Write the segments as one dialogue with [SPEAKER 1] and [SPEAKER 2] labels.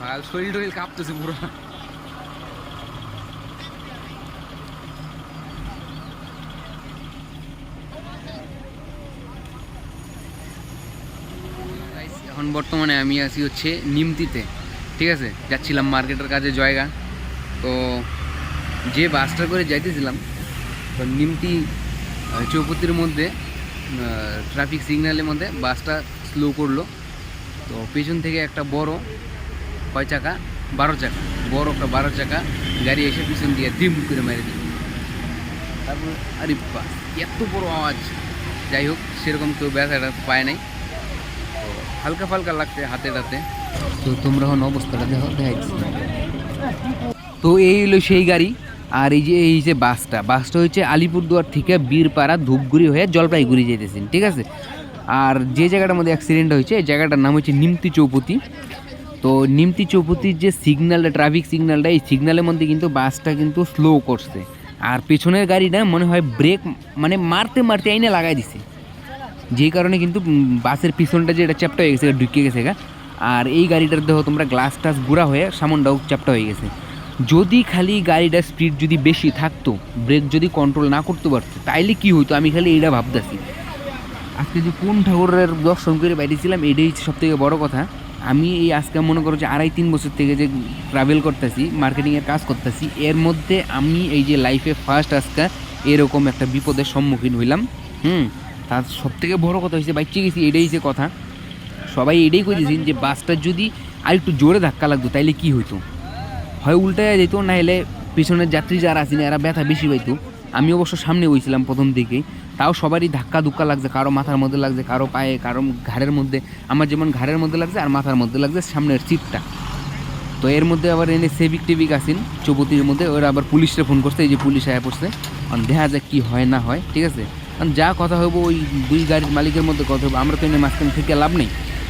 [SPEAKER 1] আর শরীর টরীর কাঁপতেছে পুরো। এখন বর্তমানে আমি আছি হচ্ছে নিমতিতে, ঠিক আছে। যাচ্ছিলাম মার্কেটের কাজে জায়গা। তো যে বাসটা করে যাইতেছিলাম, তো নিমতি চৌপতির মধ্যে ট্রাফিক সিগন্যালের মধ্যে বাসটা স্লো করলো। তো পেছন থেকে একটা বড় কয় চাকা, 12 চাকা, বড় একটা 12 চাকা গাড়ি এসে পিছন দিয়ে দিম করে মেরে দিল। তারপর আরে বাস, এত বড় আওয়াজ! যাই হোক, সেরকম কেউ ব্যথাটা পায় নাই, তো হালকা ফালকা লাগছে হাতে টাতে। তো তোমরা এখন অবস্থাটা দেখাইছি। তো এই হলো সেই গাড়ি। আর এই যে বাসটা হচ্ছে আলিপুরদুয়ার থেকে বীরপাড়া ধূপগুড়ি হয়ে জলপাইগুড়ি যেতেছেন, ঠিক আছে। আর যে জায়গাটার মধ্যে অ্যাক্সিডেন্ট হয়েছে এই জায়গাটার নাম হচ্ছে নিমতি চৌপতি। তো নিমতি চৌপতির যে সিগন্যালটা, ট্রাফিক সিগন্যালটা, এই সিগন্যালের মধ্যে কিন্তু বাসটা কিন্তু স্লো করছে। আর পেছনের গাড়িটা মনে হয় ব্রেক মানে মারতে মারতে আইনে লাগাই দিছে, যেই কারণে কিন্তু বাসের পিছনটা যে এটা চ্যাপটা হয়ে গেছে, ঢুকে গেছে গা। আর এই গাড়িটার দেখো তোমরা গ্লাস টাস গুঁড়া হয়ে সামনটাও চ্যাপটা হয়ে গেছে। যদি খালি গাড়িটার স্পিড যদি বেশি থাকতো, ব্রেক যদি কন্ট্রোল না করতে পারতো, তাইলে কি হইতো আমি খালি এইটা ভাবতেছি। আজকে যে কোন ঠাকুরের দর্শন করে বাইরেছিলাম, এটাই সব থেকে বড় কথা। আমি এই আজকে মনে করো যে 2.5-3 বছর থেকে যে ট্রাভেল করতেছি, মার্কেটিংয়ের কাজ করতেছি, এর মধ্যে আমি এই যে লাইফে ফার্স্ট আজকে এরকম একটা বিপদের সম্মুখীন হইলাম। তার সব থেকে বড় কথা হয়েছে বাইচে গেছি, এটাই হচ্ছে কথা। সবাই এটাই কইতেছেন যে বাসটা যদি আর একটু জোরে ধাক্কা লাগতো তাইলে কি হইতো, হয় উল্টায় যেত, না হলে পিছনের যাত্রী যারা আছেন এরা ব্যথা বেশি পাইতো। আমি অবশ্য সামনে বইছিলাম প্রথম দিকেই, তাও সবারই ধাক্কা ধুক্কা লাগছে, কারো মাথার মধ্যে লাগছে, কারো পায়ে, কারো ঘাড়ের মধ্যে। আমার যেমন ঘাড়ের মধ্যে লাগছে আর মাথার মধ্যে লাগছে সামনের সিটটা। তো এর মধ্যে আবার এনে সেবিক টেবিক আসেন চৌপতির মধ্যে, ওরা আবার পুলিশে ফোন করছে, এই যে পুলিশ আয়া পড়ছে। দেখা যাক কী হয় না হয়, ঠিক আছে। কারণ যা কথা হইব ওই দুই গাড়ির মালিকের মধ্যে কথা হইব, আমরা তো এনে মাঝখান থেকে লাভ নেই।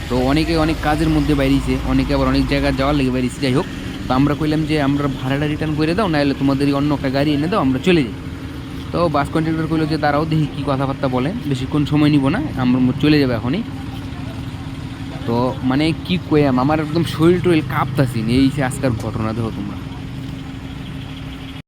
[SPEAKER 1] তো অনেকে অনেক কাজের মধ্যে বাইরেছে, অনেকে আবার অনেক জায়গায় যাওয়ার লেগে বাইরেছে। যাই হোক, তো আমরা কইলাম যে আমরা ভাড়াটা রিটার্ন করে দাও, নাহলে তোমাদের অন্য একটা গাড়ি এনে দাও, আমরা চলে যাই। তো বাস কন্ট্রাক্টর কইলো যে দাঁড়াও দেখি কী কথাবার্তা বলে, বেশিক্ষণ সময় নিব না, আমরা চলে যাবে এখনই। তো মানে কি কইয়াম, আমার একদম শরীর টরীর কাঁপতাছি, এই আজকের ঘটনা দেখো তোমরা।